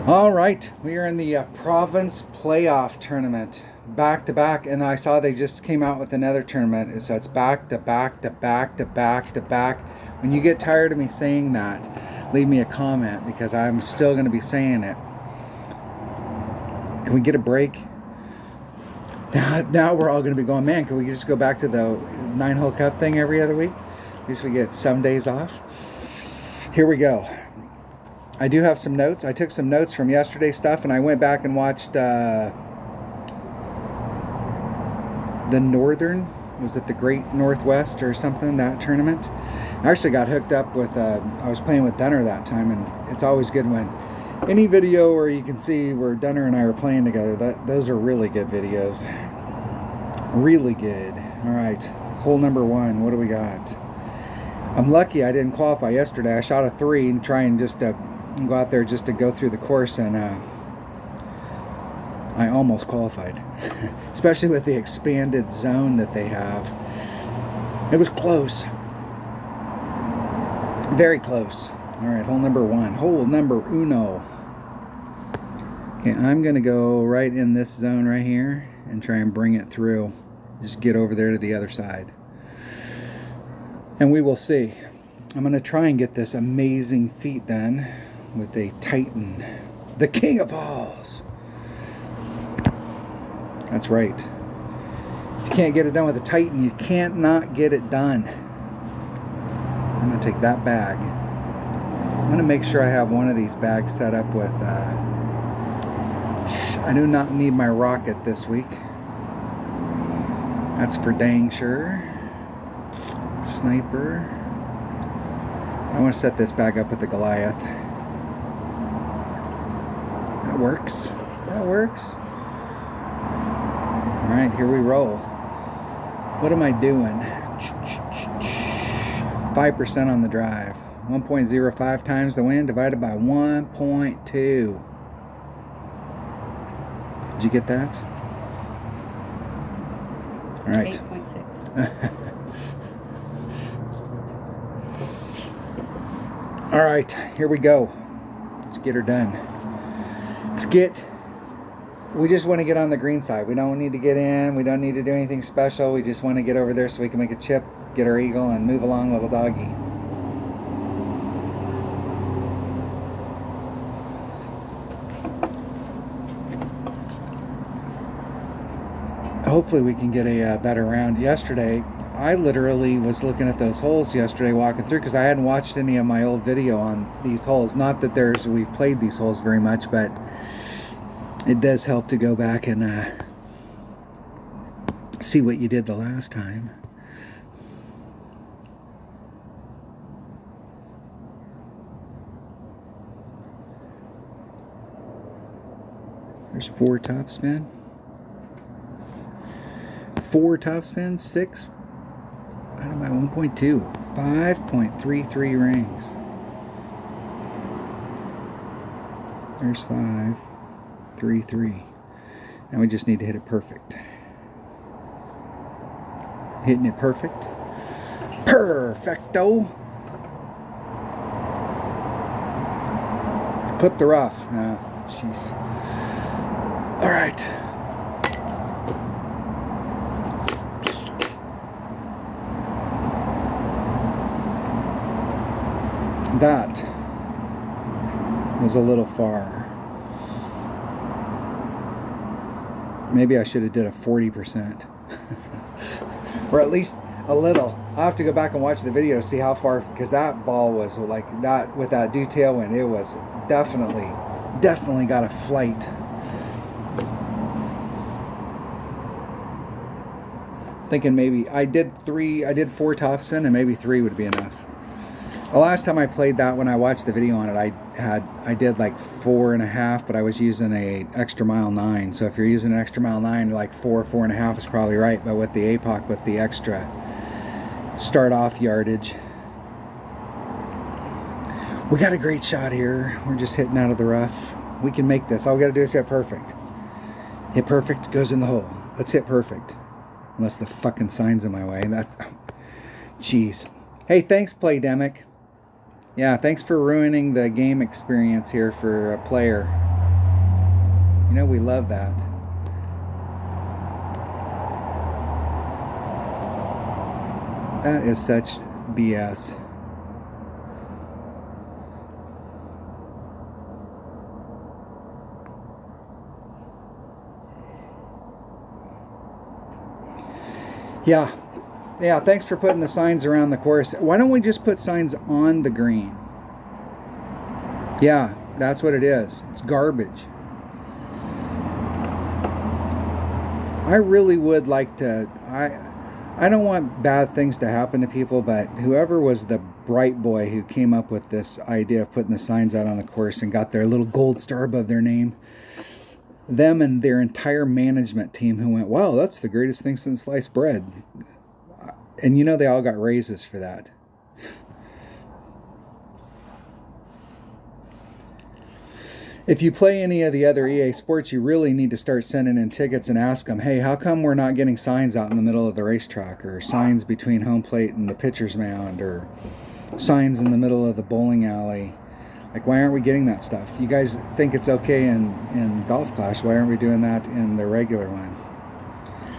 All right, we are in the province playoff tournament, back to back, and I saw they just came out with another tournament. So it's back to back to back to back to back. When you get tired of me saying that, leave me a comment because I'm still going to be saying it. Can we get a break? Now we're all going to be going, man, can we just go back to the 9-hole cup thing every other week? At least we get some days off. Here we go. I do have some notes. I took some notes from yesterday's stuff, and I went back and watched the Northern, was it the Great Northwest or something, that tournament. I actually got hooked up with, I was playing with Dunner that time, and it's always good when any video where you can see where Dunner and I are playing together. Those are really good videos. Really good. All right, hole number 1. What do we got? I'm lucky I didn't qualify yesterday. I shot a 3 and try and just go out there just to go through the course, and I almost qualified. Especially with the expanded zone that they have. It was close. Very close. All right, hole number 1. Hole number uno. Okay, I'm going to go right in this zone right here and try and bring it through. Just get over there to the other side. And we will see. I'm going to try and get this amazing feat done with a Titan, the king of balls. That's right. If you can't get it done with a Titan, you can't not get it done. I'm going to take that bag. I'm going to make sure I have one of these bags set up with, I do not need my rocket this week. That's for dang sure. Sniper. I want to set this bag up with the Goliath. That works. That works. Alright, here we roll. What am I doing? 5% on the drive. 1.05 times the wind divided by 1.2. Did you get that? Alright. 8.6. Alright, here we go. Let's get her done. We just want to get on the green side. We don't need to get in. We don't need to do anything special. We just want to get over there so we can make a chip, get our eagle, and move along, little doggy. Hopefully we can get a better round. Yesterday, I literally was looking at those holes yesterday walking through because I hadn't watched any of my old video on these holes. Not that we've played these holes very much, but it does help to go back and see what you did the last time. There's 4 topspin. 4 topspins, 6 out of my 1.2. 5.33 rings. There's 5.33. Now we just need to hit it perfect. Hitting it perfect. Perfecto. Clip the rough. Jeez. All right. That was a little far. Maybe I should have did a 40%. Or at least a little. I'll have to go back and watch the video to see how far, because that ball was like that with that due tailwind. It was definitely got a flight. Thinking maybe I did 4 topspin and maybe 3 would be enough. The last time I played that, when I watched the video on it, I did like 4.5, but I was using a extra mile 9. So if you're using an extra mile 9, like 4.5 is probably right. But with the APOC, with the extra start off yardage, we got a great shot here. We're just hitting out of the rough. We can make this. All we got to do is hit perfect. Hit perfect, goes in the hole. Let's hit perfect. Unless the fucking sign's in my way. Jeez. Hey, thanks, Playdemic. Yeah, thanks for ruining the game experience here for a player. You know, we love that. That is such BS. Yeah. Yeah, thanks for putting the signs around the course. Why don't we just put signs on the green? Yeah, that's what it is. It's garbage. I really would like to... I don't want bad things to happen to people, but whoever was the bright boy who came up with this idea of putting the signs out on the course and got their little gold star above their name, them and their entire management team who went, wow, that's the greatest thing since sliced bread. And you know they all got raises for that. If you play any of the other EA Sports, you really need to start sending in tickets and ask them, hey, how come we're not getting signs out in the middle of the racetrack, or signs between home plate and the pitcher's mound, or signs in the middle of the bowling alley? Like, why aren't we getting that stuff? You guys think it's okay in Golf Clash. Why aren't we doing that in the regular one?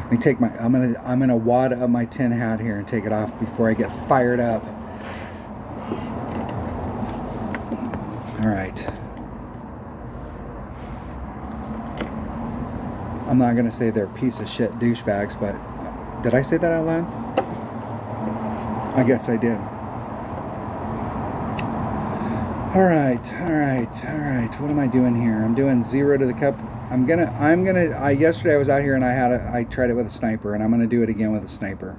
Let me take I'm gonna wad up my tin hat here and take it off before I get fired up. All right. I'm not gonna say they're piece of shit douchebags, but did I say that out loud? I guess I did. All right. What am I doing here? I'm doing 0 to the cup. Yesterday I was out here and I tried it with a sniper, and I'm gonna do it again with a sniper.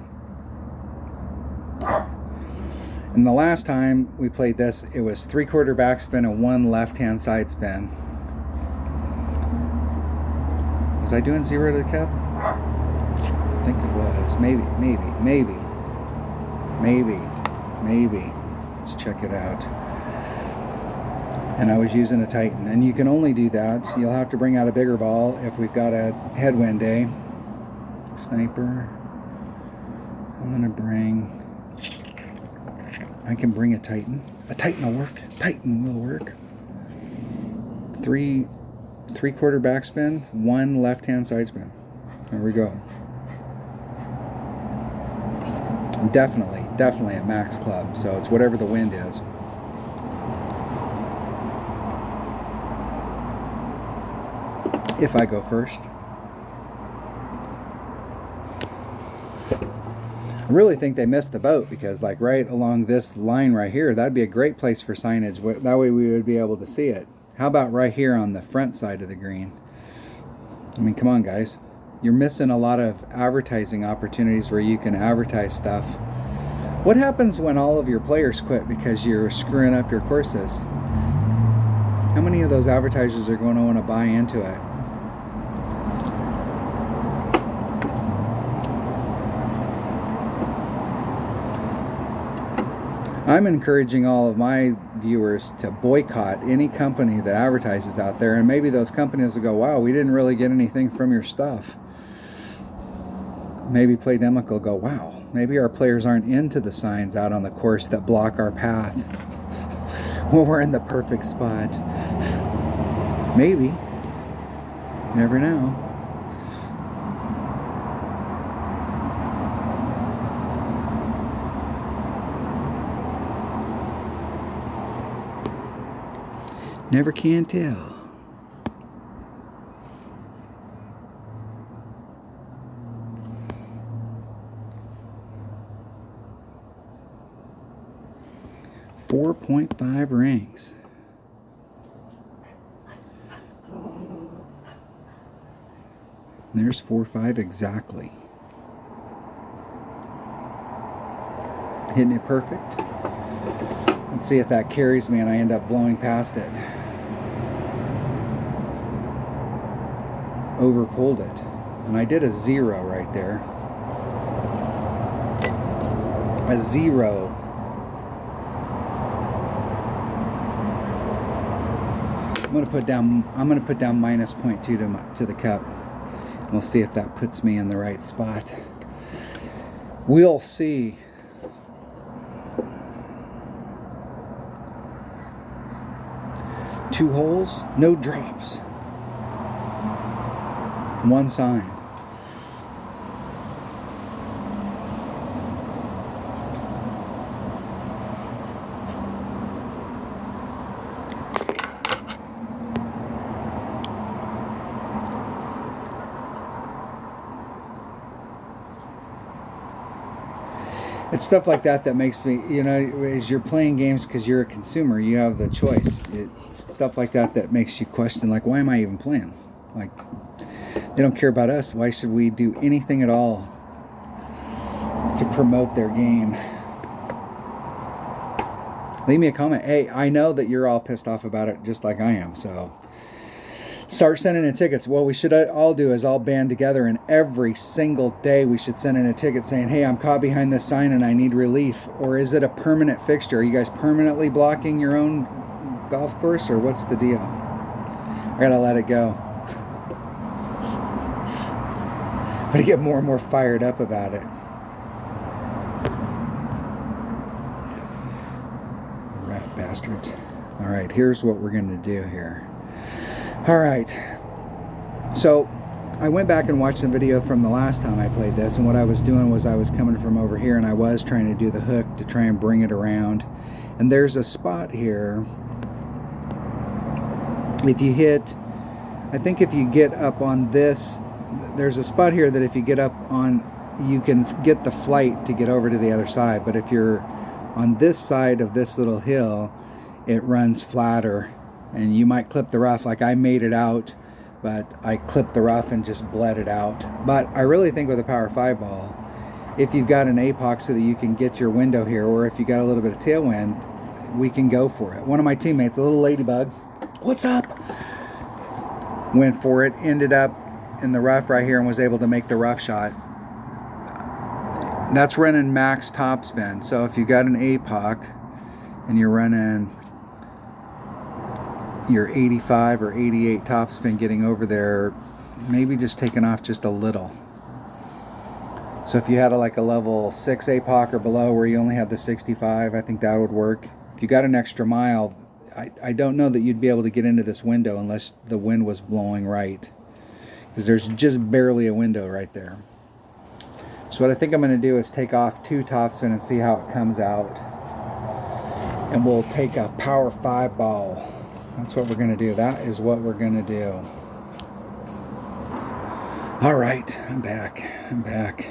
And the last time we played this, it was 3/4 backspin and 1 left-hand side spin. Was I doing 0 to the cup? I think it was. Maybe. Let's check it out. And I was using a Titan. And you can only do that. You'll have to bring out a bigger ball if we've got a headwind day. Sniper. I can bring a Titan. A Titan will work. Titan will work. 3/4 backspin, 1 left-hand side spin. There we go. Definitely a max club. So it's whatever the wind is. If I go first. I really think they missed the boat, because like right along this line right here, that'd be a great place for signage. That way we would be able to see it. How about right here on the front side of the green? I mean, come on, guys. You're missing a lot of advertising opportunities where you can advertise stuff. What happens when all of your players quit because you're screwing up your courses? How many of those advertisers are going to want to buy into it? I'm encouraging all of my viewers to boycott any company that advertises out there, and maybe those companies will go, wow, we didn't really get anything from your stuff. Maybe Playdemic will go, wow, maybe our players aren't into the signs out on the course that block our path. Well, we're in the perfect spot. Maybe. Never know. Never can tell. .5 rings. There's 4.5 exactly. Hitting it perfect. Let's see if that carries me and I end up blowing past it. Overpulled it. And I did a 0 right there. A 0. I'm gonna put down minus 0.2 to the cup. We'll see if that puts me in the right spot. We'll see. Two holes, no drops. One sign. It's stuff like that that makes me, you know, as you're playing games because you're a consumer, you have the choice. It's stuff like that that makes you question, like, why am I even playing? Like, they don't care about us. Why should we do anything at all to promote their game? Leave me a comment. Hey, I know that you're all pissed off about it just like I am, so start sending in tickets. What we should all do is all band together, and every single day we should send in a ticket saying, hey, I'm caught behind this sign and I need relief. Or is it a permanent fixture? Are you guys permanently blocking your own golf course, or what's the deal? I gotta let it go. But I get more and more fired up about it. Rat bastards. All right, here's what we're gonna do here. All right, so I went back and watched the video from the last time I played this, and what I was doing was I was coming from over here and I was trying to do the hook to try and bring it around. And there's a spot here. If you hit, I think if you get up on this, there's a spot here that if you get up on, you can get the flight to get over to the other side. But if you're on this side of this little hill, it runs flatter. And you might clip the rough, like I made it out, but I clipped the rough and just bled it out. But I really think with a Power 5 ball, if you've got an APOC so that you can get your window here, or if you got a little bit of tailwind, we can go for it. One of my teammates, a little ladybug, what's up? Went for it, ended up in the rough right here and was able to make the rough shot. That's running max topspin. So if you got an APOC and you're running your 85 or 88 topspin getting over there, maybe just taking off just a little. So if you had like a level 6 APOC or below where you only had the 65, I think that would work. If you got an extra mile, I don't know that you'd be able to get into this window unless the wind was blowing right, because there's just barely a window right there. So what I think I'm going to do is take off 2 topspin and see how it comes out, and we'll take a Power 5 ball. That's what we're going to do. That is what we're going to do. All right, I'm back.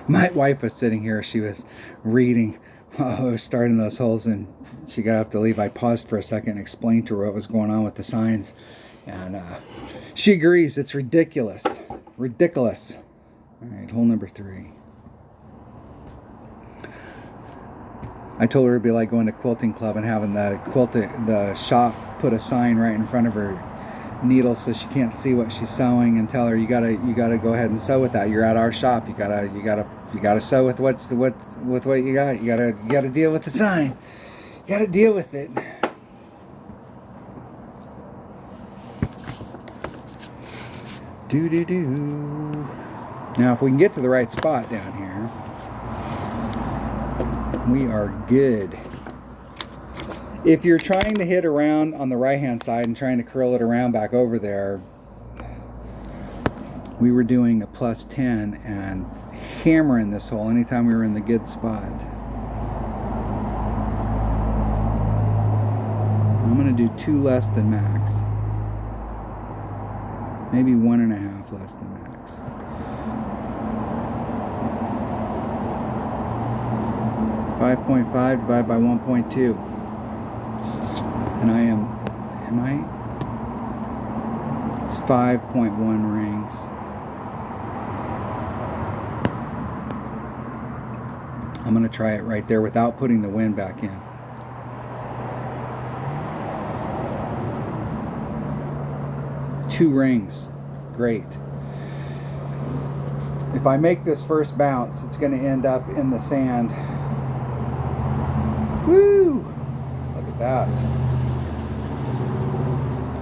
My wife was sitting here. She was reading while I was starting those holes, and she got up to leave. I paused for a second and explained to her what was going on with the signs, and she agrees. It's ridiculous. Ridiculous. All right, hole number 3. I told her it'd be like going to quilting club and having the shop put a sign right in front of her needle so she can't see what she's sewing, and tell her you gotta go ahead and sew with that. You're at our shop. You gotta sew with what you got. You gotta deal with the sign. You gotta deal with it. Do. Now if we can get to the right spot down here, we are good. If you're trying to hit around on the right hand side and trying to curl it around back over there, we were doing a +10 and hammering this hole anytime we were in the good spot. I'm going to do 2 less than max. Maybe 1.5 less than max. 5.5 divided by 1.2. And it's 5.1 rings. I'm going to try it right there without putting the wind back in. Two rings. Great. If I make this first bounce, it's going to end up in the sand. Woo! Look at that.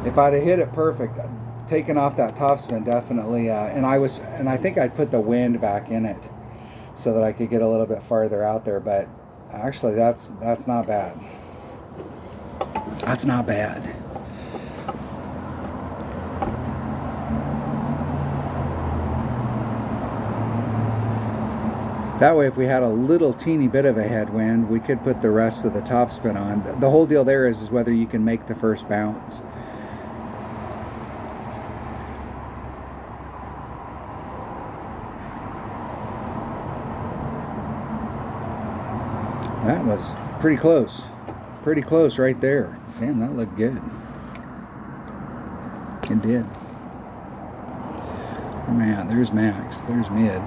If I'd have hit it perfect, taking off that topspin definitely, and I think I'd put the wind back in it so that I could get a little bit farther out there. But actually, that's not bad. That's not bad. That way, if we had a little teeny bit of a headwind, we could put the rest of the topspin on. The whole deal there is whether you can make the first bounce. That was pretty close. Pretty close right there. Damn, that looked good. It did. Man, there's max. There's mid.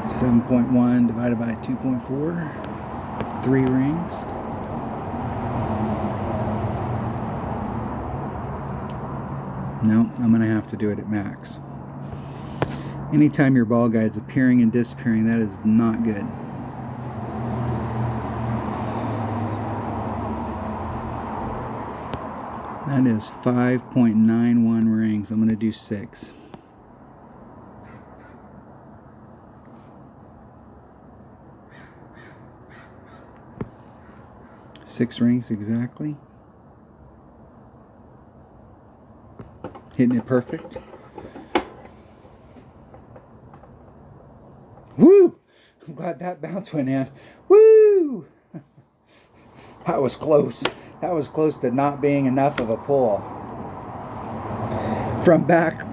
7.1 divided by 2.4. 3 rings. No, I'm going to have to do it at max. Anytime your ball guide's appearing and disappearing, that is not good. That is 5.91 rings. I'm going to do 6. Six rings exactly. Hitting it perfect. Woo! I'm glad that bounce went in. Woo! That was close. That was close to not being enough of a pull. From back,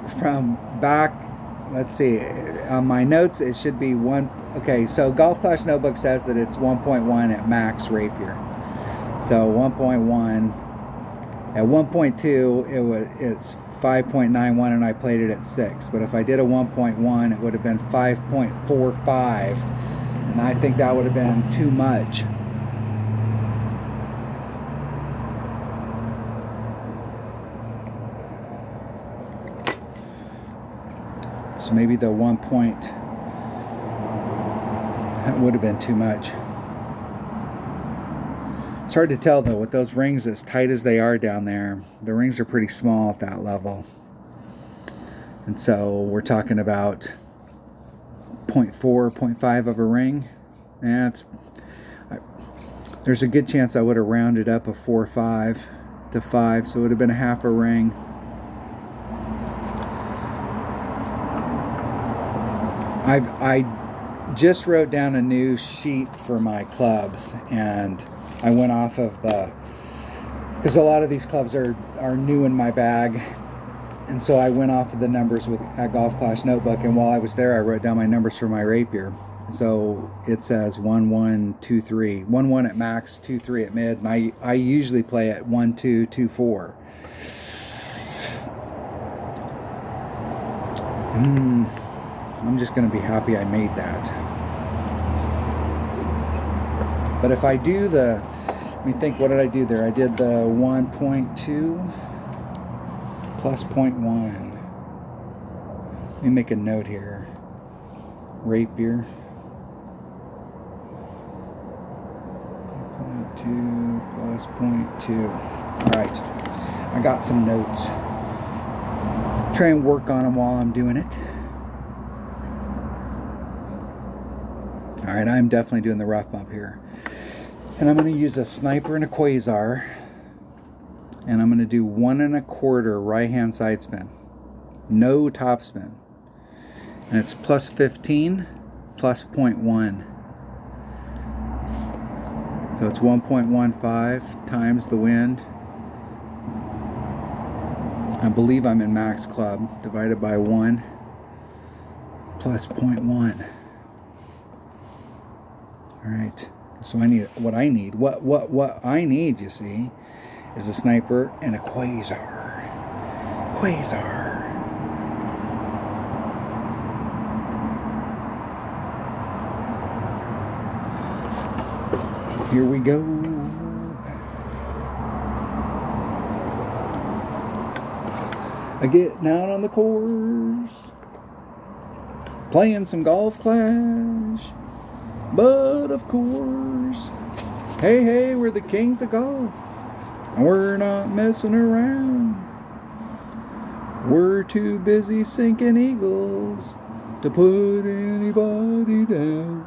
let's see, on my notes it should be 1. Okay, so Golf Clash Notebook says that it's 1.1 at max rapier. So 1.1. At 1.2 it's 5.91 and I played it at 6. But if I did a 1.1 it would have been 5.45, and I think that would have been too much. So maybe the 1 point, that would have been too much. It's hard to tell though with those rings as tight as they are down there. The rings are pretty small at that level. And so we're talking about 0.4, 0.5 of a ring. Yeah, there's a good chance I would have rounded up a 4 or 5 to 5, so it would have been a half a ring. I just wrote down a new sheet for my clubs, and I went off of because a lot of these clubs are new in my bag, and so I went off of the numbers at Golf Clash Notebook, and while I was there I wrote down my numbers for my rapier. So it says 1 1 2 3, 1 1 at max, 2 3 at mid, and I usually play at 1 2 2 4. I'm just going to be happy I made that. But if I do let me think, what did I do there? I did the 1.2 plus 0.1. Let me make a note here. Rapier. 0.2 plus 0.2. Alright. I got some notes. Try and work on them while I'm doing it. Alright, I'm definitely doing the rough bump here. And I'm going to use a sniper and a quasar. And I'm going to do 1 1/4 right hand side spin. No top spin. And it's plus 15 plus 0.1. So it's 1.15 times the wind. I believe I'm in max club, divided by 1 plus 0.1. Alright, so I need what I need. What I need, you see, is a sniper and a quasar. Quasar. Here we go. I get down on the course, playing some Golf Clash. But of course, hey, we're the kings of golf, and we're not messing around. We're too busy sinking eagles to put anybody down.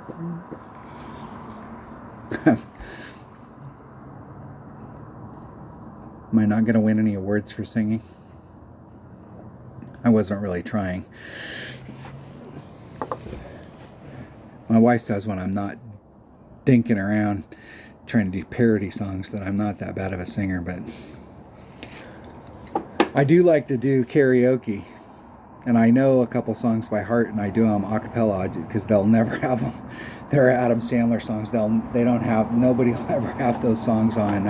Am I not going to win any awards for singing? I wasn't really trying. My wife says when I'm not dinking around trying to do parody songs that I'm not that bad of a singer, but I do like to do karaoke, and I know a couple songs by heart, and I do them a cappella because they'll never have them. They're Adam Sandler songs. Nobody will ever have those songs on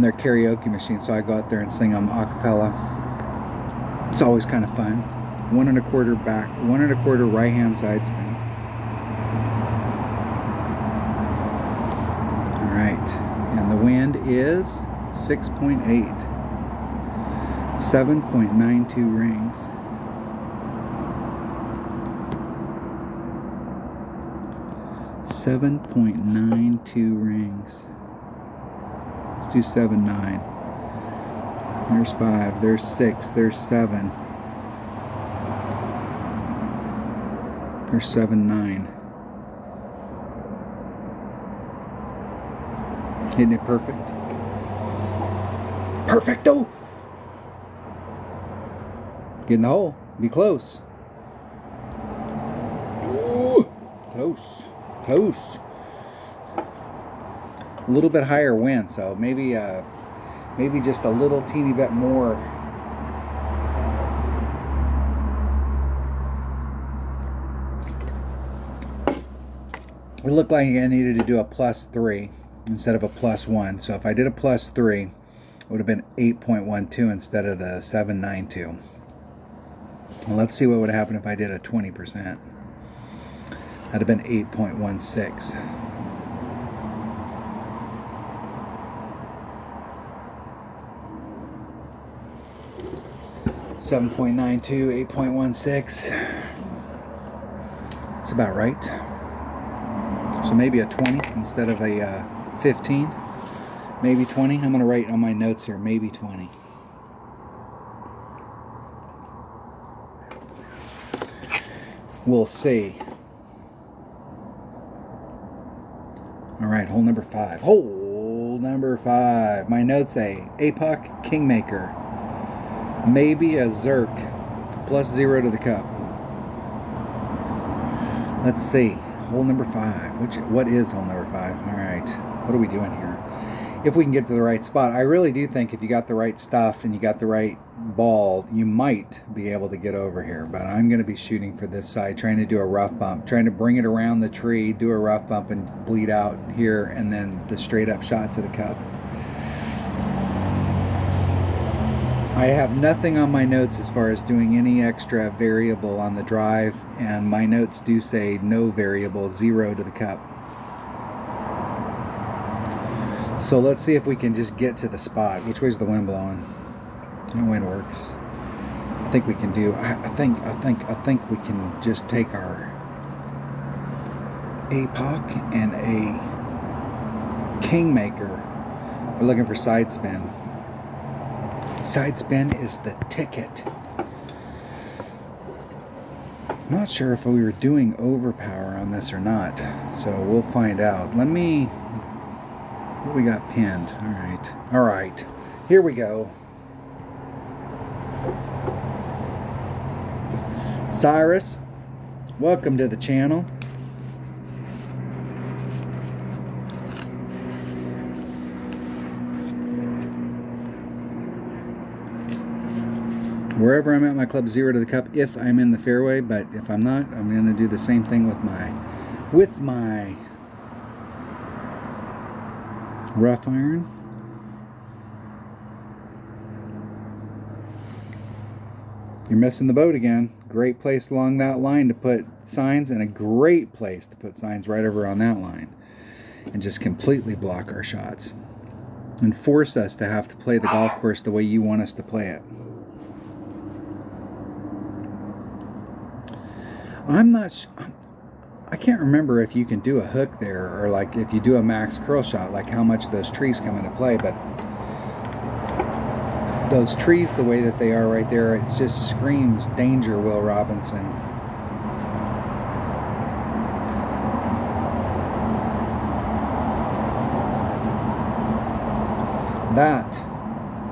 their karaoke machine, so I go out there and sing them a cappella. It's always kind of fun. 1 1/4 back, 1 1/4 right hand side spin. All right, and the wind is 6.8, 7.92 rings. .92 rings. Let's do 7, 9. There's 5. There's 6. There's 7. There's 7, 9. Hitting it perfect. Perfecto! Get in the hole. Be close. Ooh, close. Close. A little bit higher wind, so maybe just a little teeny bit more. It looked like I needed to do a +3 instead of a +1. So if I did a +3, it would have been 8.12 instead of the 792. Well, let's see what would happen if I did a 20%. That'd have been 8.16. .92, 8.16. It's about right. So maybe a 20 instead of a 15. Maybe 20. I'm going to write on my notes here, maybe 20. We'll see. All right, hole number 5. Hole number 5. My notes say APOC Kingmaker. Maybe a Zerk. +0 to the cup. Let's see. Hole number 5. What is hole number 5? All right. What are we doing here? If we can get to the right spot, I really do think if you got the right stuff and you got the right ball, you might be able to get over here. But I'm going to be shooting for this side, trying to do a rough bump, trying to bring it around the tree, do a rough bump and bleed out here, and then the straight up shot to the cup. I have nothing on my notes as far as doing any extra variable on the drive, and my notes do say no variable, 0 to the cup. So let's see if we can just get to the spot. Which way's the wind blowing? The wind works. I think we can do. I think we can just take our APOC and a Kingmaker. We're looking for side spin. Side spin is the ticket. I'm not sure if we were doing overpower on this or not, so we'll find out. What we got pinned? All right, here we go. Cyrus, welcome to the channel. Wherever I'm at my club, 0 to the cup if I'm in the fairway, but if I'm not, I'm going to do the same thing with my rough iron. You're missing the boat again. Great place along that line to put signs, and a great place to put signs right over on that line and just completely block our shots and force us to have to play the golf course the way you want us to play it. I can't remember if you can do a hook there, or like if you do a max curl shot, like how much those trees come into play, but those trees the way that they are right there, it just screams danger, Will Robinson. That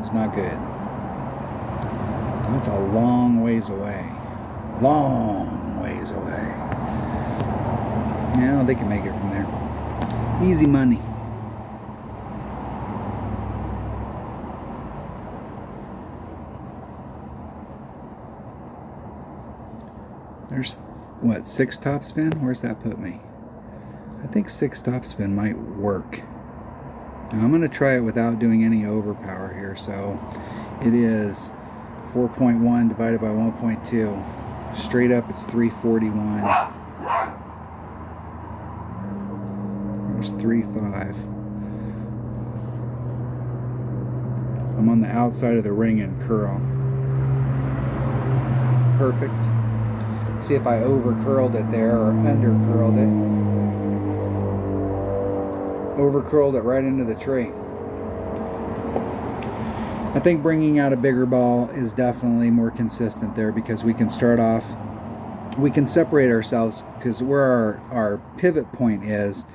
is not good. That's a long ways away. Long ways away. Yeah, they can make it from there. Easy money. There's, what, 6 topspin? Where's that put me? I think 6 topspin might work. Now I'm going to try it without doing any overpower here. So it is 4.1 divided by 1.2. Straight up it's 341. There's 3.5. I'm on the outside of the ring and curl. Perfect. See if I over curled it there or under curled it. Over curled it right into the tree. I think bringing out a bigger ball is definitely more consistent there, because we can start off, we can separate ourselves, because where our pivot point is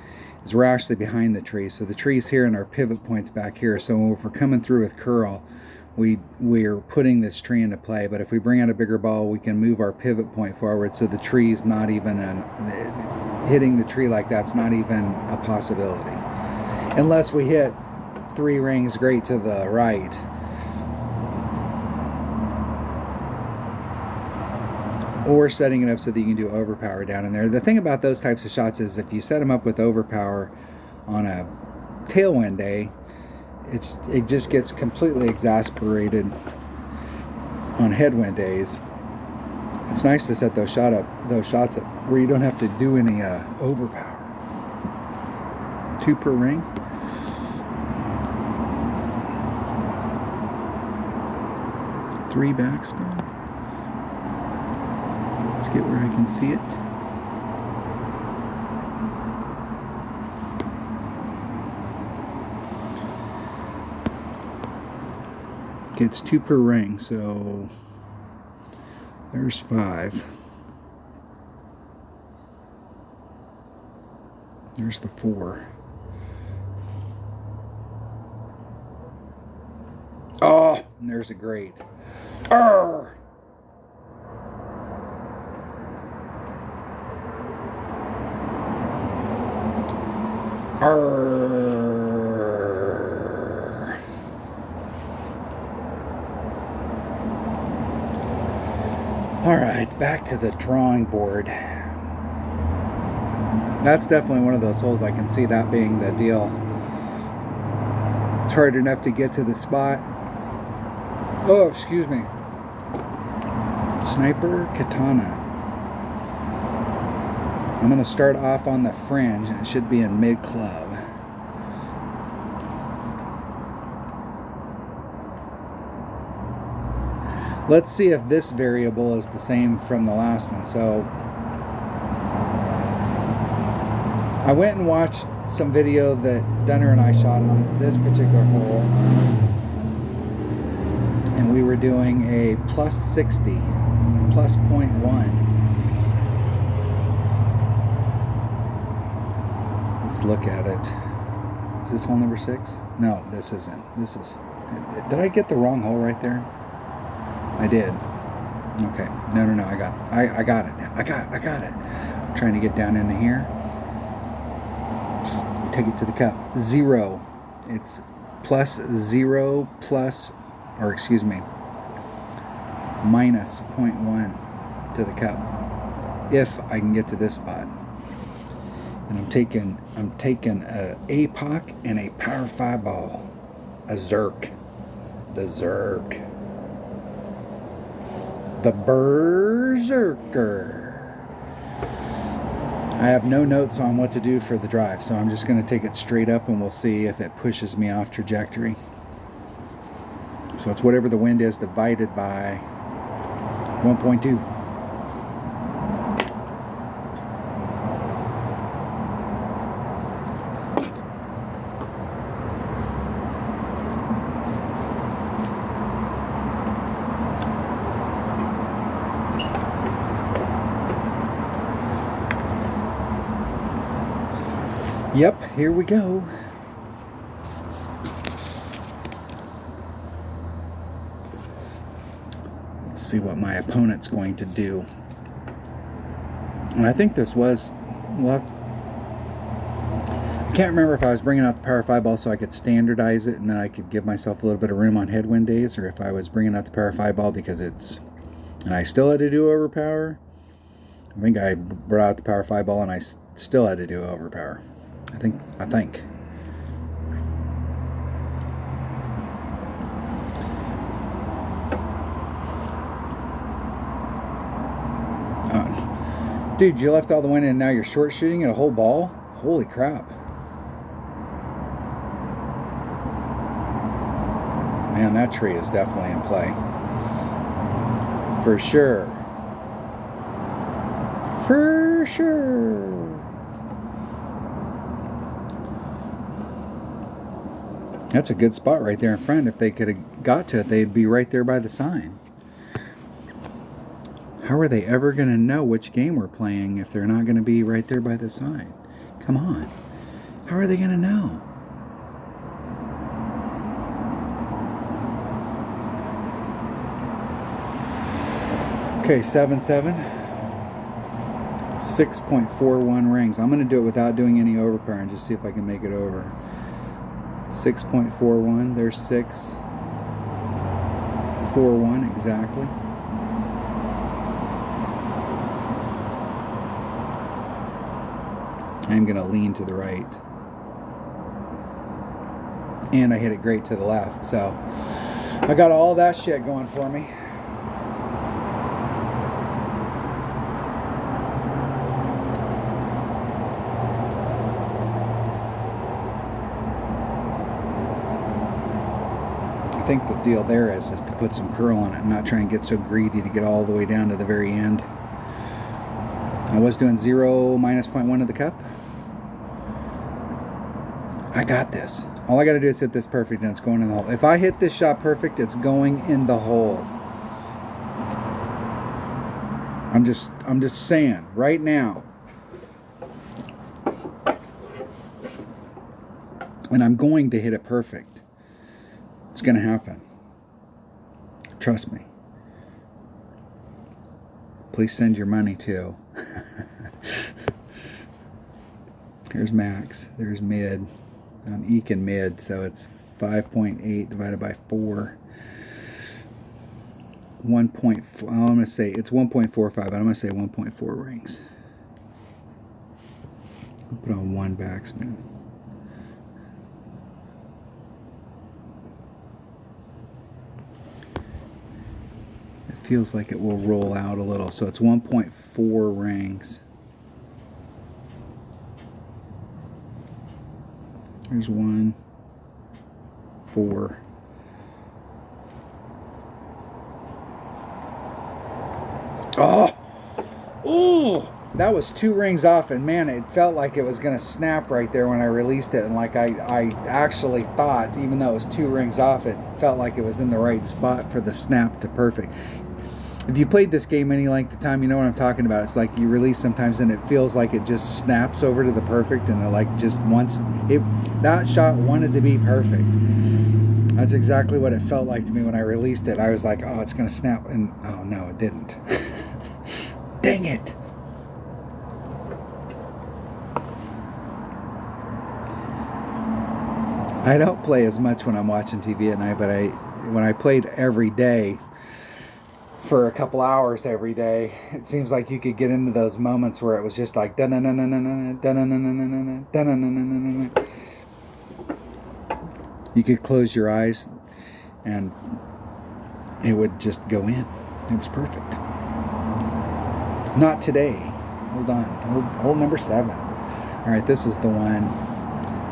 we're actually behind the tree. So the tree's here and our pivot point's back here. So if we're coming through with curl, we're putting this tree into play. But if we bring out a bigger ball, we can move our pivot point forward, so the tree's not even hitting the tree like that's not even a possibility, unless we hit 3 rings great to the right. Or setting it up so that you can do overpower down in there. The thing about those types of shots is if you set them up with overpower on a tailwind day, it just gets completely exasperated on headwind days. It's nice to set those shots up where you don't have to do any overpower. 2 per ring. Three backspin. Let's get where I can see it. It's 2 per ring, so there's 5. There's the 4. Oh, and there's a great. Arr! Arr! All right, back to the drawing board. That's definitely one of those holes. I can see that being the deal. It's hard enough to get to the spot. Oh, excuse me. Sniper Katana. I'm going to start off on the fringe, and it should be in mid-club. Let's see if this variable is the same from the last one. So I went and watched some video that Dunner and I shot on this particular hole, and we were doing a plus 60, plus 0.1. Let's look at it. Is this hole number 6? No, this isn't. This is. Did I get the wrong hole right there? I did. Okay. No. I got it now. I got it. I'm trying to get down into here. Take it to the cup. 0. It's plus 0 plus, or excuse me, minus 0.1 to the cup, if I can get to this spot. And I'm taking a APOC and a Power 5 ball, a Zerk, the Zerk, the Berserker. I have no notes on what to do for the drive, so I'm just going to take it straight up and we'll see if it pushes me off trajectory. So it's whatever the wind is divided by 1.2. Yep, here we go. Let's see what my opponent's going to do. And I think this was, Can't remember if I was bringing out the Power 5 ball so I could standardize it and then I could give myself a little bit of room on headwind days, or if I was bringing out the Power 5 ball because it's... And I still had to do overpower. I think I brought out the Power 5 ball and I still had to do overpower. I think. Dude, you left all the wind in and now you're short shooting at a whole ball? Holy crap. Man, that tree is definitely in play. For sure. For sure. That's a good spot right there in front. If they could have got to it, they'd be right there by the sign. How are they ever going to know which game we're playing if they're not going to be right there by the sign? Come on. How are they going to know? Okay, 7-7. 6.41 rings. I'm going to do it without doing any overpower and just see if I can make it over. 6.41. There's 6.41 exactly. I'm going to lean to the right. And I hit it great to the left. So I got all that shit going for me. I think the deal there is to put some curl on it and not try and get so greedy to get all the way down to the very end. I was doing 0 minus 0.1 of the cup. I got this. All I got to do is hit this perfect and it's going in the hole. If I hit this shot perfect, it's going in the hole. I'm just saying right now. And I'm going to hit it perfect. It's going to happen. Trust me. Please send your money too. Here's max. There's mid. I'm eking mid, so it's 5.8 divided by 4. 1.4. I'm going to say it's 1.45, but I'm going to say 1.4 rings. I'll put on 1 backspin. It feels like it will roll out a little, so it's 1.4 rings. There's 1, 4. Oh! Ooh! That was 2 rings off, and man, it felt like it was going to snap right there when I released it. And like I actually thought, even though it was 2 rings off, it felt like it was in the right spot for the snap to perfect. If you played this game any length of time, you know what I'm talking about. It's like you release sometimes and it feels like it just snaps over to the perfect, and it like just wants it. That shot wanted to be perfect. That's exactly what it felt like to me when I released it. I was like, oh, it's going to snap, and oh no, it didn't. Dang it. I don't play as much when I'm watching TV at night, but when I played every day, for a couple hours every day, it seems like you could get into those moments where it was just like you could close your eyes and it would just go in. It was perfect. Not today. Hold on. Hole number 7. All right, this is the one.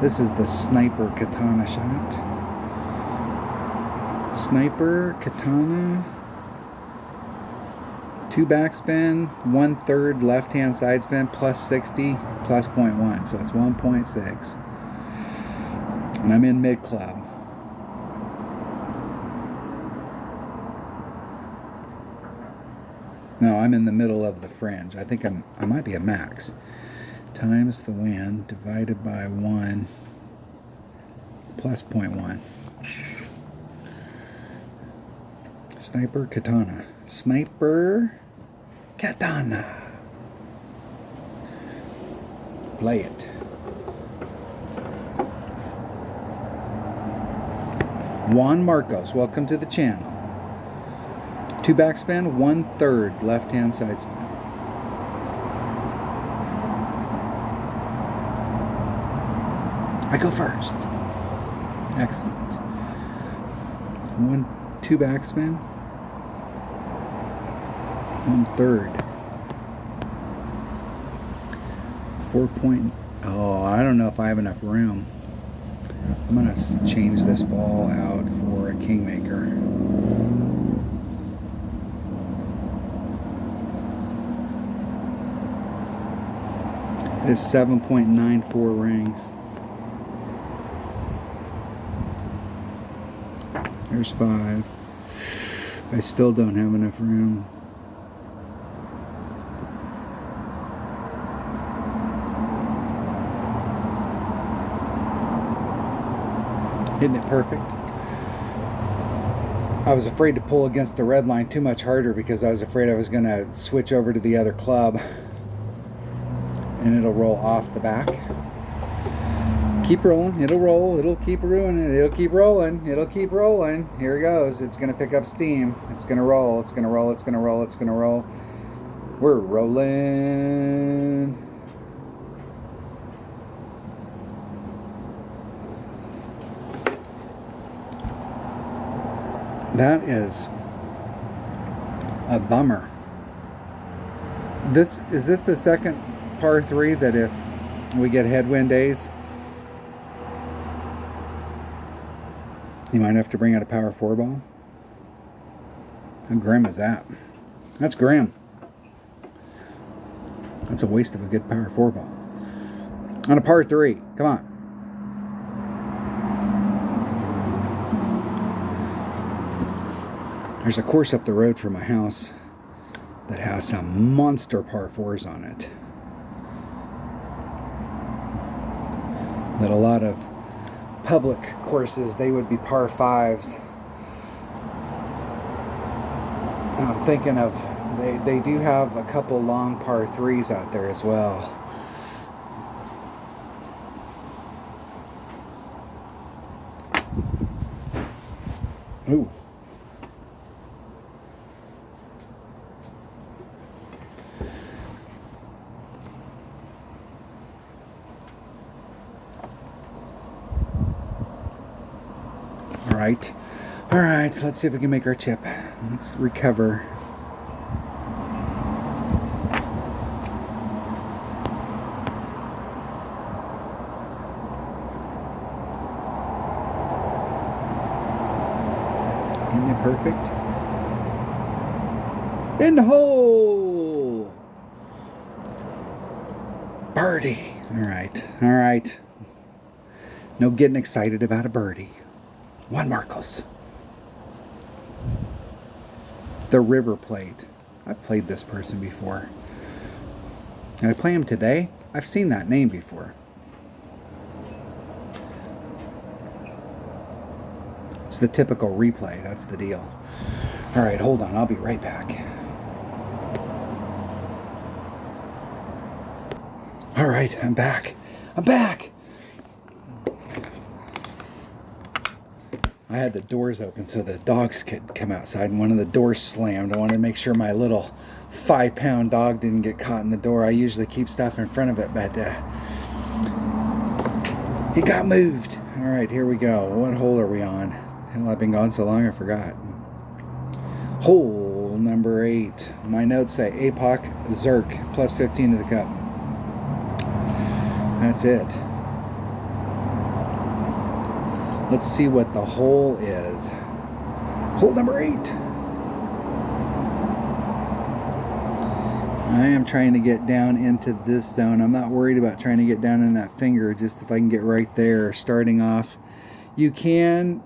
This is the Sniper Katana shot. Sniper Katana. 2 backspin, 1/3 left-hand side spin, plus 60, plus 0.1. So it's 1.6. And I'm in mid-club. No, I'm in the middle of the fringe. I think I might be a max. Times the wind divided by 1 plus 0.1. Sniper Katana. Sniper Katana. Play it. Juan Marcos, welcome to the channel. 2 backspin, 1/3 left-hand side spin. I go first. Excellent. 2 backspin, 1/3. 4 point. Oh, I don't know if I have enough room. I'm gonna change this ball out for a Kingmaker. It is 7.94 rings. There's 5. I still don't have enough room. Hitting it perfect. I was afraid to pull against the red line too much harder because I was afraid I was going to switch over to the other club and it'll roll off the back. Keep rolling. It'll roll. It'll keep ruining it. It'll keep rolling. It'll keep rolling. Here it goes. It's going to pick up steam. It's going to roll. It's going to roll. It's going to roll. It's going to roll. We're rolling. That is a bummer. Is this the second par 3 that if we get headwind days, you might have to bring out a power 4 ball? How grim is that? That's grim. That's a waste of a good power 4 ball. On a par 3, come on. There's a course up the road from my house that has some monster par 4s on it. That a lot of public courses, they would be par 5s. And I'm thinking of, they do have a couple long par 3s out there as well. Ooh. All right, let's see if we can make our chip. Let's recover. Isn't it perfect? In the hole! Birdie. All right. No getting excited about a birdie. Juan Marcos. The River Plate. I've played this person before. Did I play him today? I've seen that name before. It's the typical replay. That's the deal. All right, hold on. I'll be right back. All right, I'm back. I had the doors open so the dogs could come outside, and one of the doors slammed. I wanted to make sure my little 5-pound dog didn't get caught in the door. I usually keep stuff in front of it, but he got moved. All right, here we go. What hole are we on? Hell, I've been gone so long I forgot. Hole number 8. My notes say APOC Zerk plus 15 to the cup. That's it. Let's see what the hole is. Hole number 8. I am trying to get down into this zone. I'm not worried about trying to get down in that finger, just if I can get right there starting off. You can,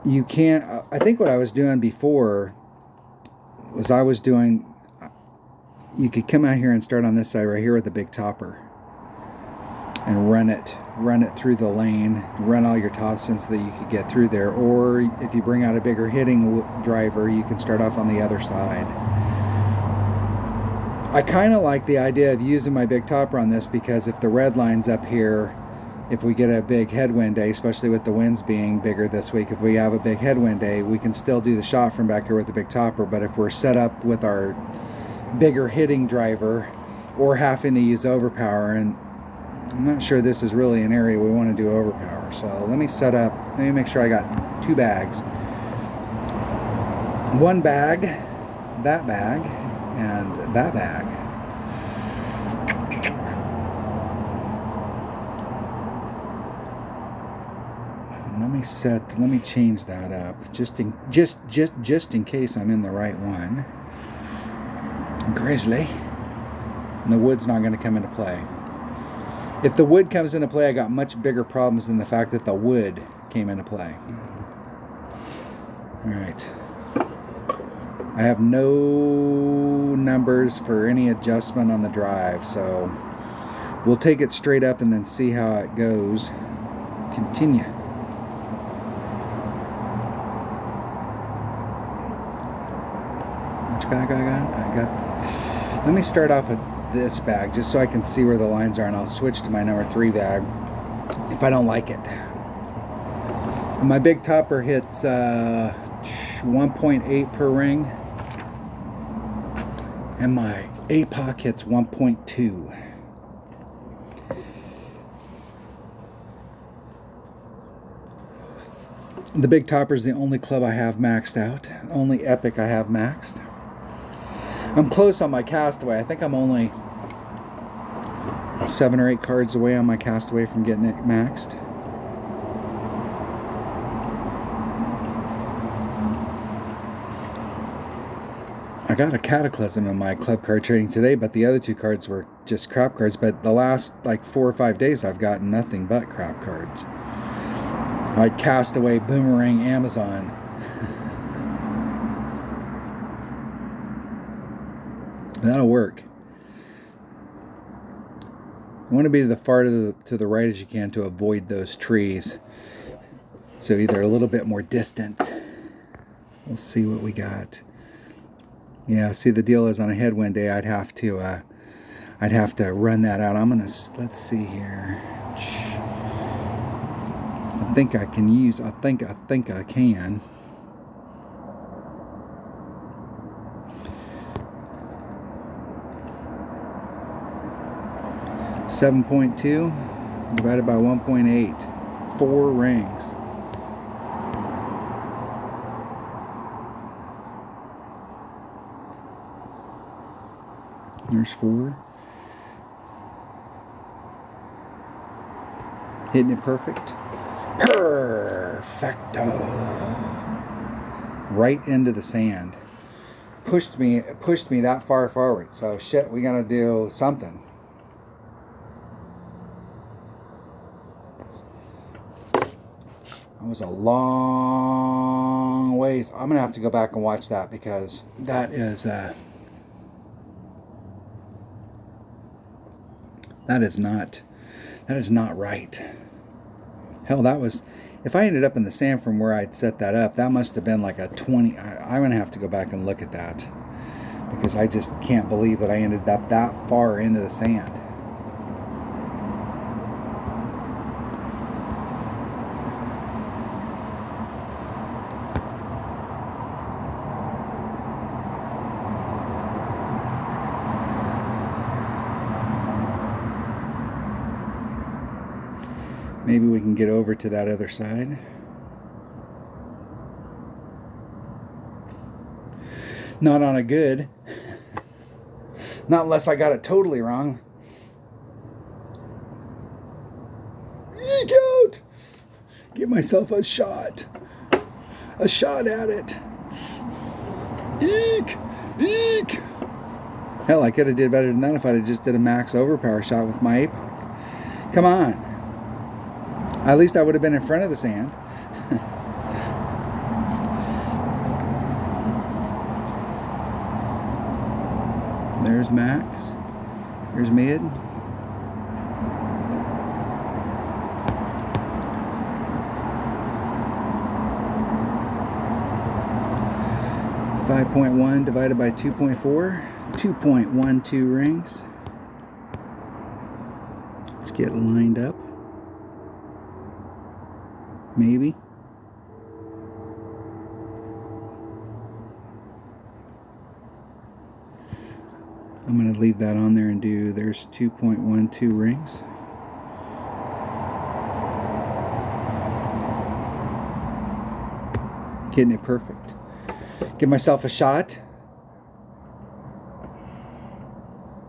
I think what I was doing before was you could come out here and start on this side right here with a big topper and run it through the lane, run all your topspins so that you could get through there. Or if you bring out a bigger hitting driver, you can start off on the other side. I kind of like the idea of using my big topper on this because if the red line's up here, if we get a big headwind day, especially with the winds being bigger this week, if we have a big headwind day, we can still do the shot from back here with the big topper. But if we're set up with our bigger hitting driver or having to use overpower, and I'm not sure this is really an area we want to do overpower. So let me set up, let me make sure I got 2 bags. 1 bag, that bag, and that bag. Let me change that up just in case I'm in the right one. Grizzly. And the wood's not going to come into play. If the wood comes into play, I got much bigger problems than the fact that the wood came into play. All right. I have no numbers for any adjustment on the drive, so we'll take it straight up and then see how it goes. Continue. Which bag I got? Let me start off with this bag just so I can see where the lines are, and I'll switch to my number 3 bag if I don't like it. My big topper hits 1.8 per ring, and my APOC hits 1.2. The big topper is the only club I have maxed out, only Epic I have maxed. I'm close on my Castaway. I think I'm only 7 or 8 cards away on my Castaway from getting it maxed. I got a Cataclysm in my club card trading today, but the other 2 cards were just crap cards. But the last like 4 or 5 days I've gotten nothing but crap cards. Like Castaway, Boomerang, Amazon. That'll work. You want to be to the far to the right as you can to avoid those trees. So either a little bit more distant. We'll see what we got. Yeah, see, the deal is on a headwind day I'd have to run that out. Let's see here. I think I can use, I think I can. $7.2 divided by 1.8, 4 rings. There's 4. Hitting it perfect. Perfecto. Right into the sand. Pushed me that far forward. So shit, we gotta do something. That was a long ways. I'm gonna have to go back and watch that because that is not right. Hell, that was, if I ended up in the sand from where I'd set that up, that must have been like a 20. I'm going to have to go back and look at that because I just can't believe that I ended up that far into the sand. Maybe we can get over to that other side. Not on a good. Not unless I got it totally wrong. Eek out! Give myself a shot. A shot at it. Eek! Eek! Hell, I could have did better than that if I'd have just did a max overpower shot with my APOC. Come on. At least I would have been in front of the sand. There's max. There's mid. $5.1 divided by 2.4. 2.12 rings. Let's get lined up. maybe. I'm going to leave that on there and do, there's 2.12 rings. Hitting it perfect. Give myself a shot.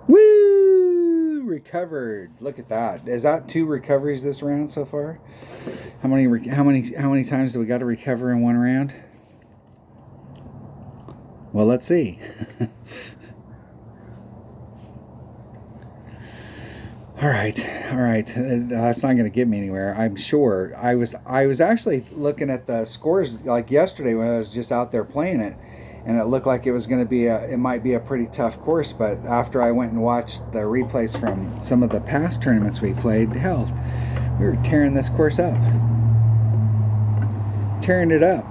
Woo! Recovered. Look at that. Is that 2 recoveries this round so far? How many times do we got to recover in one round? Well, let's see. All right. That's not going to get me anywhere, I'm sure. I was actually looking at the scores like yesterday when I was just out there playing it, and it looked like it was going to be it might be a pretty tough course. But after I went and watched the replays from some of the past tournaments we played, hell, we were tearing this course up, tearing it up.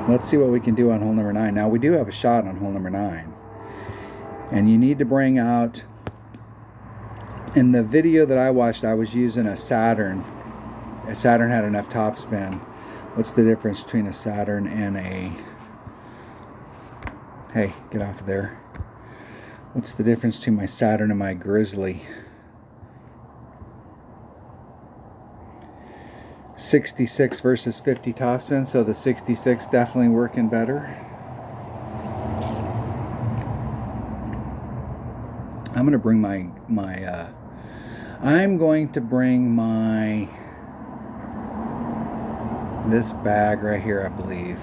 Let's see what we can do on hole number 9. Now we do have a shot on hole number 9. And you need to bring out, in the video that I watched, I was using a Saturn. A Saturn had enough topspin. What's the difference between a Saturn and a, hey, get off of there. What's the difference between my Saturn and my Grizzly? 66 versus 50 topspin, so the 66 definitely working better. I'm going to bring this bag right here, I believe.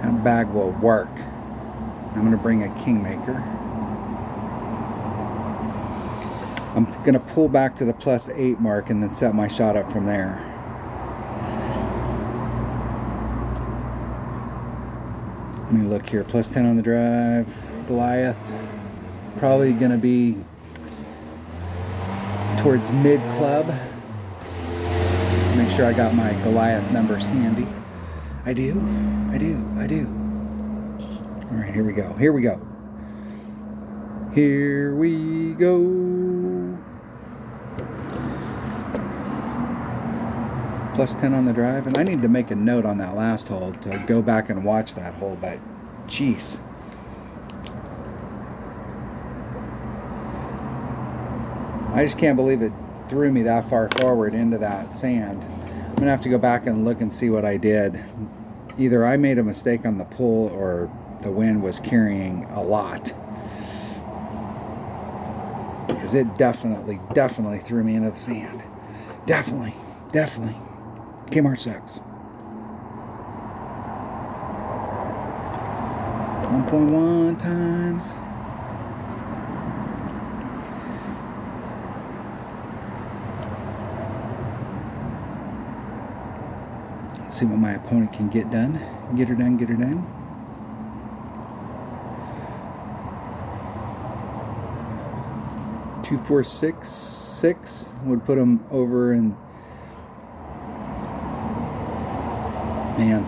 That bag will work. I'm going to bring a Kingmaker. I'm going to pull back to the +8 mark and then set my shot up from there. Let me look here. +10 on the drive. Goliath. Probably going to be towards mid-club. Make sure I got my Goliath numbers handy. I do. All right, here we go. +10 on the drive. And I need to make a note on that last hole to go back and watch that hole, but jeez. I just can't believe it threw me that far forward into that sand. I'm going to have to go back and look and see what I did. Either I made a mistake on the pull or the wind was carrying a lot. Because it definitely threw me into the sand. Definitely. Kmart sucks. 1.1 times. Let's see what my opponent can get done. Get her done. 2.466 would put him over, and man,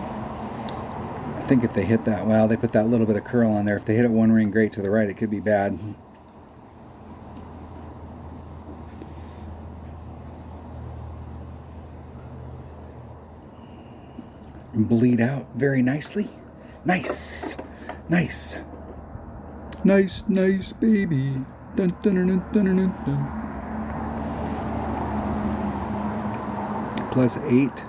I think if they hit that, well, they put that little bit of curl on there. If they hit it one ring great to the right, it could be bad. Bleed out very nicely. Nice, baby. Dun, dun, dun, dun, dun, dun, dun. +8.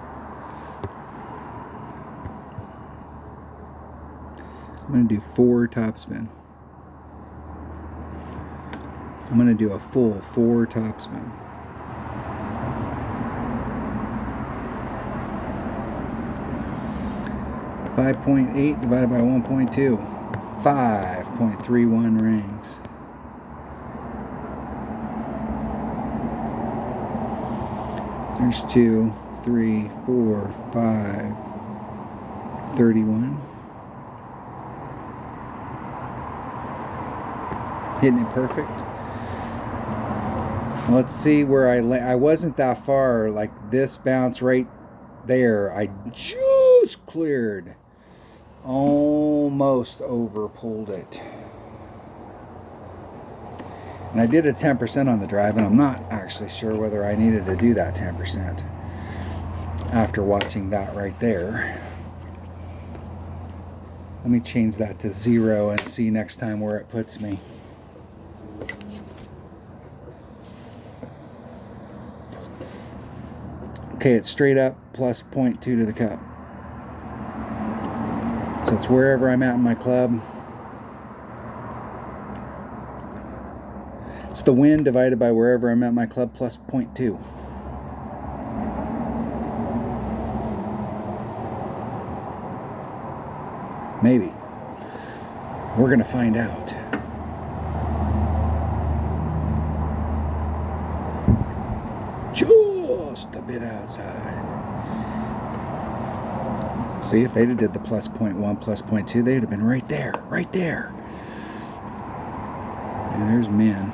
I'm going to do 4 topspin. I'm going to do a full 4 topspin. .8 divided by 1.2. 5.31 rings. There's 2, 3, 4, 5, 31. Hitting it perfect. Let's see where I wasn't that far. Like this bounce right there, I just cleared. Almost over pulled it. And I did a 10% on the drive, and I'm not actually sure whether I needed to do that 10% after watching that right there. Let me change that to 0 and see next time where it puts me. Okay, it's straight up plus 0.2 to the cup. So it's wherever I'm at in my club. It's the wind divided by wherever I'm at in my club plus 0.2. Maybe. We're going to find out. Just a bit outside. See, if they'd have did the plus 0.1, plus 0.2, they'd have been right there, right there. And there's min.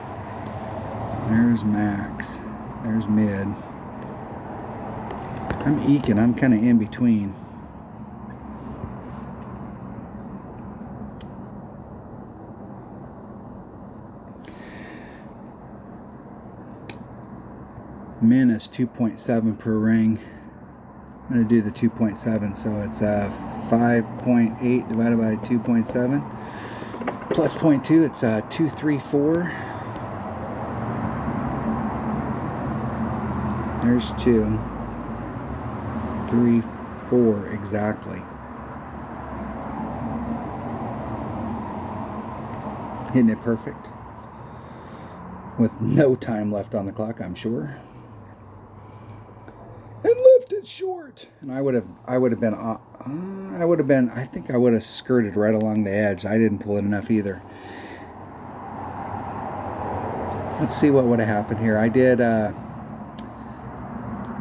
There's max. There's mid. I'm eking. I'm kind of in between. Min is 2.7 per ring. I'm going to do the 2.7, so it's 5.8 divided by 2.7 plus 0.2. It's 234. There's 2, 3, 4 exactly. Hitting it perfect with no time left on the clock, I'm sure. And left it short. And I think I would have skirted right along the edge. I didn't pull it enough either. Let's see what would have happened here. I did,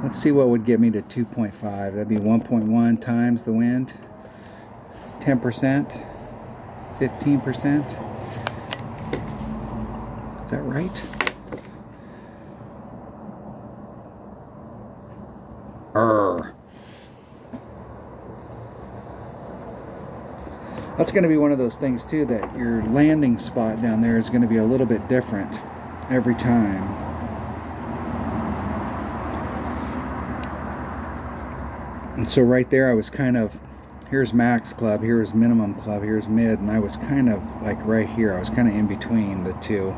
let's see what would get me to 2.5. That'd be 1.1 times the wind. 10%. 15%. Is that right? That's going to be one of those things too, that your landing spot down there is going to be a little bit different every time. And so right there I was kind of, here's max club, here's minimum club, here's mid, and I was kind of like right here. I was kind of in between the two.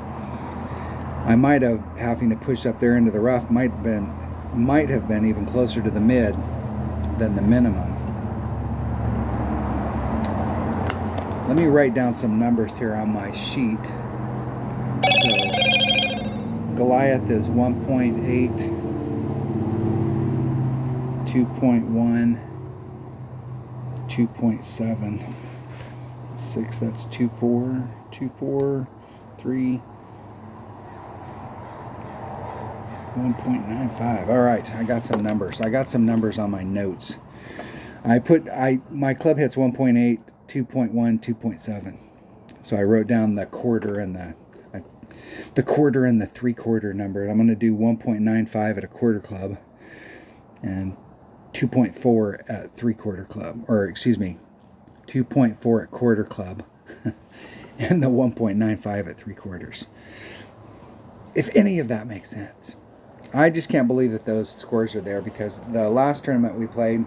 I might have, having to push up there into the rough, might have been even closer to the mid than the minimum. Let me write down some numbers here on my sheet. So Goliath is 1.8, 2.1, 2.7, 6, that's 2.4, 2.4, 3, 1.95. All right, I got some numbers. I got some numbers on my notes. My club hits 1.8, 2.1, 2.7. So I wrote down the quarter and the quarter and the 3/4 number. I'm going to do 1.95 at a quarter club and 2.4 at 3/4 club, or excuse me, 2.4 at quarter club and the 1.95 at 3/4. If any of that makes sense. I just can't believe that those scores are there, because the last tournament we played,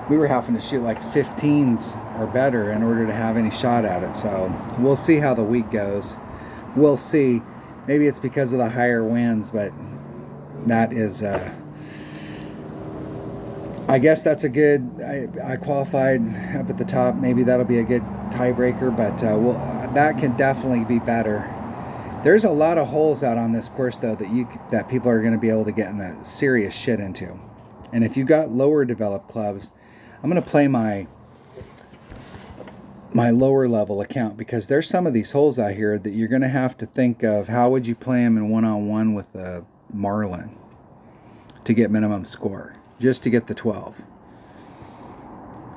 we were having to shoot like 15s or better in order to have any shot at it. So we'll see how the week goes. We'll see. Maybe it's because of the higher winds, but that is, I guess that's a good, I qualified up at the top. Maybe that'll be a good tiebreaker, but that can definitely be better. There's a lot of holes out on this course, though, that people are going to be able to get in the serious shit into. And if you've got lower developed clubs, I'm going to play my lower level account, because there's some of these holes out here that you're going to have to think of how would you play them in one-on-one with a Marlin to get minimum score, just to get the 12.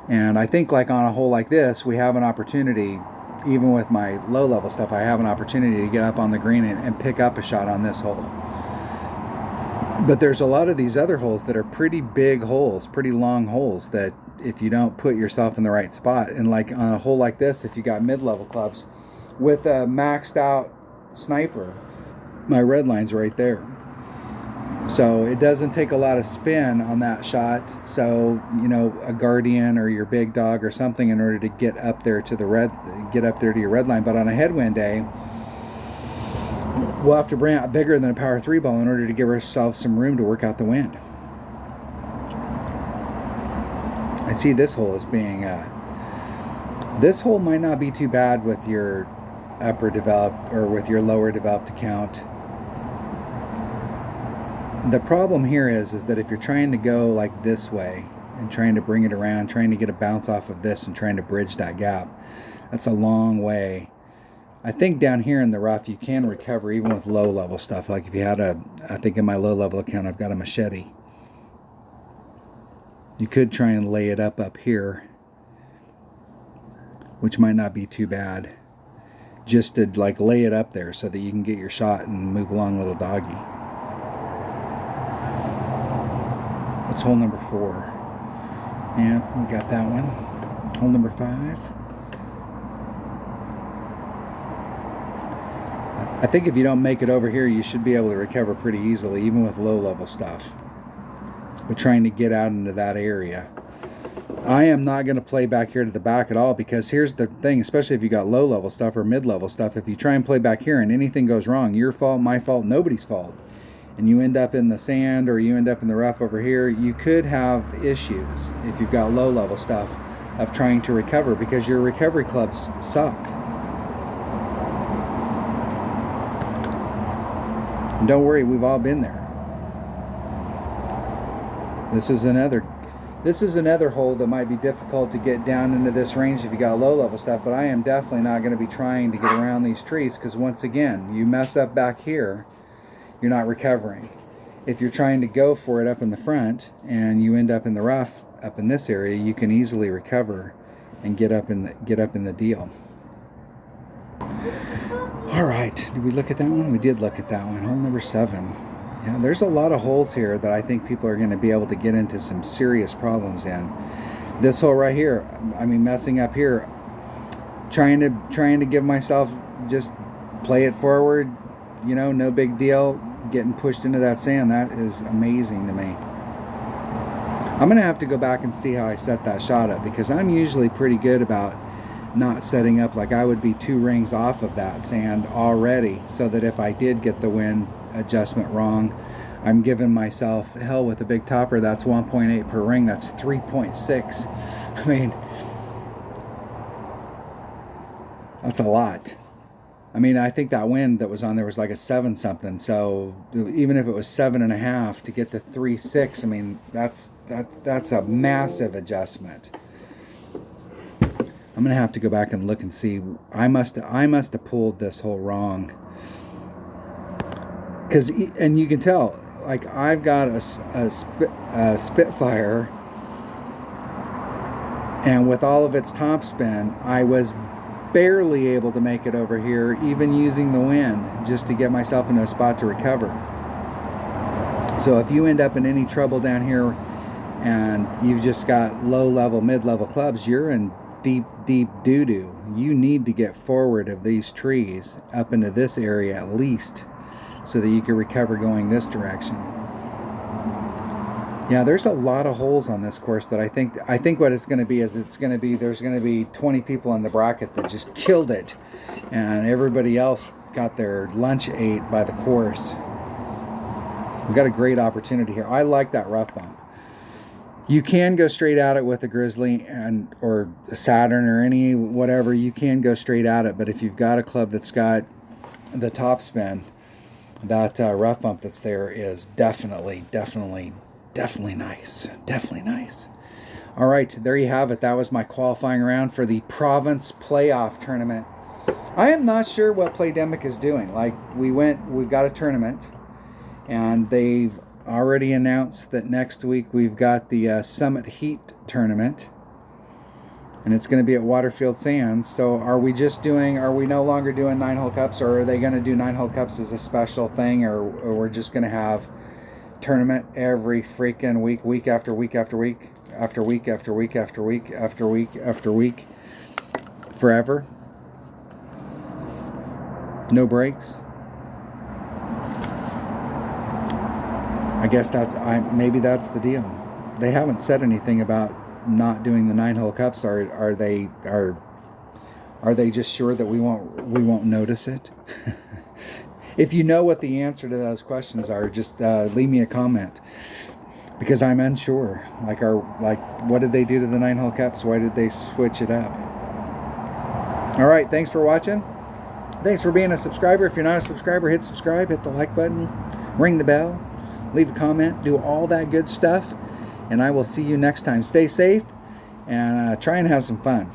And I think like on a hole like this, we have an opportunity. Even with my low-level stuff, I have an opportunity to get up on the green and pick up a shot on this hole. But there's a lot of these other holes that are pretty big holes, pretty long holes, that if you don't put yourself in the right spot, and like on a hole like this, if you got mid-level clubs with a maxed out sniper, my red line's right there. So it doesn't take a lot of spin on that shot. So, you know, a guardian or your big dog or something in order to get up there to your red line. But on a headwind day, we'll have to bring out bigger than a power 3 ball in order to give ourselves some room to work out the wind. I see this hole as being this hole might not be too bad with your upper developed or with your lower developed account. The problem here is that if you're trying to go like this way and trying to bring it around, trying to get a bounce off of this and trying to bridge that gap, that's a long way. I think down here in the rough you can recover even with low level stuff. Like if you had I think in my low level account I've got a machete. You could try and lay it up here, which might not be too bad. Just to like lay it up there so that you can get your shot and move along, little doggy. What's hole number 4? Yeah, we got that one. Hole number 5. I think if you don't make it over here, you should be able to recover pretty easily, even with low level stuff. But trying to get out into that area. I am not going to play back here to the back at all, because here's the thing, especially if you got low level stuff or mid level stuff, if you try and play back here and anything goes wrong, your fault, my fault, nobody's fault, and you end up in the sand or you end up in the rough over here, you could have issues if you've got low level stuff of trying to recover, because your recovery clubs suck. And don't worry, we've all been there. This is another hole that might be difficult to get down into this range if you got low level stuff, but I am definitely not going to be trying to get around these trees, because once again, you mess up back here, you're not recovering. If you're trying to go for it up in the front and you end up in the rough up in this area, you can easily recover and get up in the deal. All right, did we look at that one? We did look at that one. Hole number 7. Yeah, there's a lot of holes here that I think people are going to be able to get into some serious problems in. This hole right here, I mean, messing up here, trying to give myself, just play it forward, you know, no big deal, getting pushed into that sand. That is amazing to me. I'm going to have to go back and see how I set that shot up, because I'm usually pretty good about not setting up like I would be 2 rings off of that sand already, so that if I did get the wind adjustment wrong, I'm giving myself hell with a big topper. That's 1.8 per ring. That's 3.6. I mean, that's a lot. I mean, I think that wind that was on there was like a 7 something. So even if it was 7.5 to get to 3.6, I mean, that's a massive adjustment. I'm gonna have to go back and look and see. I must have pulled this hole wrong. And you can tell, like, I've got a Spitfire, and with all of its top spin, I was barely able to make it over here, even using the wind, just to get myself into a spot to recover. So if you end up in any trouble down here and you've just got low level, mid level clubs, you're in deep doo-doo. You need to get forward of these trees up into this area at least, so that you can recover going this direction. Yeah, there's a lot of holes on this course that I think what it's going to be is there's going to be 20 people in the bracket that just killed it, and everybody else got their lunch ate by the course. We've got a great opportunity here. I like that rough bump. You can go straight at it with a Grizzly or a Saturn or any whatever. You can go straight at it, but if you've got a club that's got the top spin, that rough bump that's there is definitely nice. Definitely nice. All right, there you have it. That was my qualifying round for the Province Playoff Tournament. I am not sure what Playdemic is doing. Like, we've got a tournament, and they've already announced that next week we've got the Summit Heat Tournament, and it's going to be at Waterfield Sands. So are we no longer doing 9-hole cups, or are they going to do 9-hole cups as a special thing, or we're just going to have tournament every freaking week after week after week after week after week after week after week after week forever? No breaks? I guess maybe that's the deal. They haven't said anything about not doing the 9-hole cups. Are they just sure that we won't notice it? If you know what the answer to those questions are, just leave me a comment, because I'm unsure. Like what did they do to the 9-hole cups? Why did they switch it up? All right, thanks for watching. Thanks for being a subscriber. If you're not a subscriber, hit subscribe, hit the like button, ring the bell, leave a comment, do all that good stuff, and I will see you next time. Stay safe and try and have some fun.